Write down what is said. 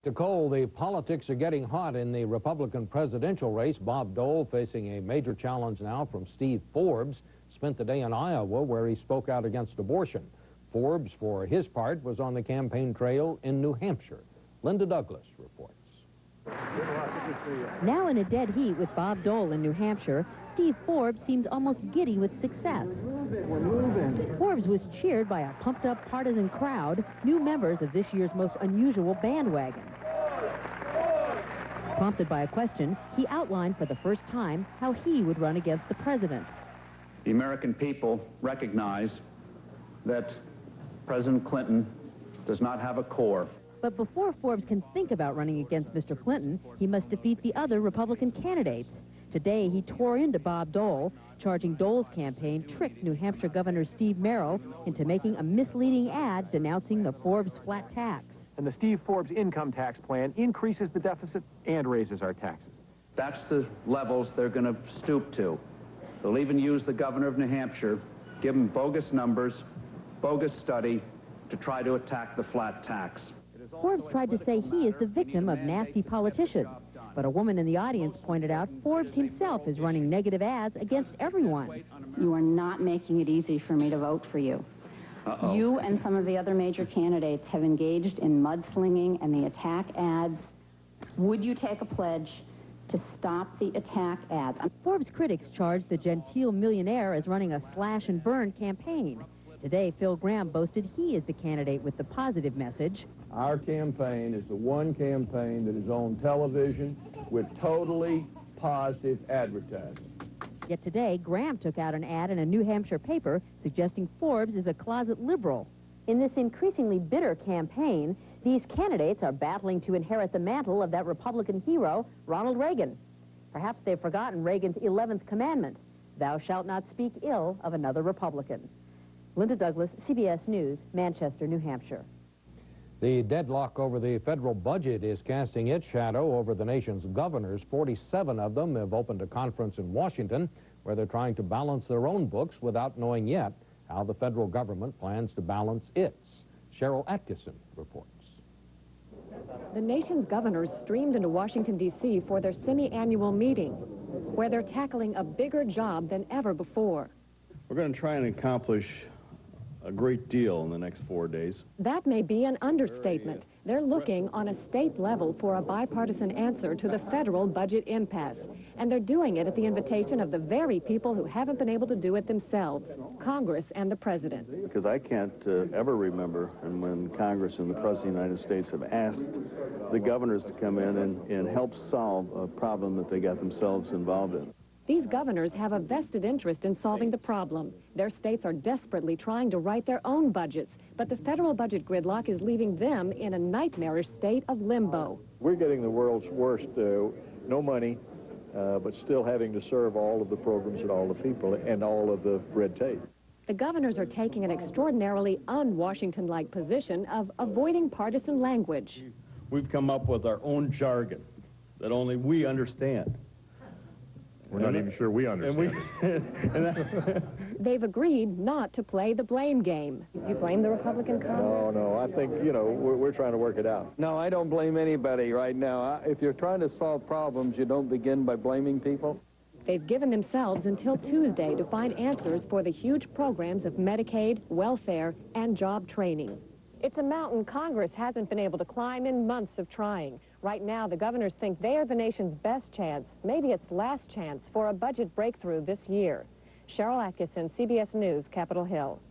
Nicole, the politics are getting hot in the Republican presidential race. Bob Dole facing a major challenge now from Steve Forbes. Spent the day in Iowa where he spoke out against abortion. Forbes, for his part, was on the campaign trail in New Hampshire. Linda Douglas reports. Now in a dead heat with Bob Dole in New Hampshire, Steve Forbes seems almost giddy with success. We're moving. Forbes was cheered by a pumped-up partisan crowd, new members of this year's most unusual bandwagon. Prompted by a question, he outlined for the first time how he would run against the president. The American people recognize that President Clinton does not have a core. But before Forbes can think about running against Mr. Clinton, he must defeat the other Republican candidates. Today, he tore into Bob Dole, charging Dole's campaign tricked New Hampshire Governor Steve Merrill into making a misleading ad denouncing the Forbes flat tax. And the Steve Forbes income tax plan increases the deficit and raises our taxes. That's the levels they're going to stoop to. They'll even use the governor of New Hampshire, give him bogus numbers, bogus study, to try to attack the flat tax. Forbes tried to say he is the victim of nasty politicians. But a woman in the audience pointed out Forbes himself is running negative ads against everyone. You are not making it easy for me to vote for you. You and some of the other major candidates have engaged in mudslinging and the attack ads. Would you take a pledge to stop the attack ads? Forbes critics charge the genteel millionaire as running a slash-and-burn campaign. Today, Phil Gramm boasted he is the candidate with the positive message. Our campaign is the one campaign that is on television with totally positive advertising. Yet today, Gramm took out an ad in a New Hampshire paper suggesting Forbes is a closet liberal. In this increasingly bitter campaign, these candidates are battling to inherit the mantle of that Republican hero, Ronald Reagan. Perhaps they've forgotten Reagan's 11th commandment, thou shalt not speak ill of another Republican. Linda Douglas, CBS News, Manchester, New Hampshire. The deadlock over the federal budget is casting its shadow over the nation's governors. 47 of them have opened a conference in Washington where they're trying to balance their own books without knowing yet how the federal government plans to balance its. Cheryl Atkinson reports. The nation's governors streamed into Washington, D.C. for their semi-annual meeting, where they're tackling a bigger job than ever before. We're going to try and accomplish a great deal in the next 4 days. That may be an understatement. They're looking on a state level for a bipartisan answer to the federal budget impasse. And they're doing it at the invitation of the very people who haven't been able to do it themselves, Congress and the President. Because I can't ever remember and when Congress and the President of the United States have asked the governors to come in and help solve a problem that they got themselves involved in. These governors have a vested interest in solving the problem. Their states are desperately trying to write their own budgets, but the federal budget gridlock is leaving them in a nightmarish state of limbo. We're getting the world's worst, no money, but still having to serve all of the programs and all the people and all of the red tape. The governors are taking an extraordinarily un-Washington-like position of avoiding partisan language. We've come up with our own jargon that only we understand. We're not even sure we understand it. They've agreed not to play the blame game. Do you blame the Republican Congress? No, I think, we're trying to work it out. No, I don't blame anybody right now. If you're trying to solve problems, you don't begin by blaming people. They've given themselves until Tuesday to find answers for the huge programs of Medicaid, welfare, and job training. It's a mountain Congress hasn't been able to climb in months of trying. Right now, the governors think they are the nation's best chance, maybe its last chance, for a budget breakthrough this year. Cheryl Atkinson, CBS News, Capitol Hill.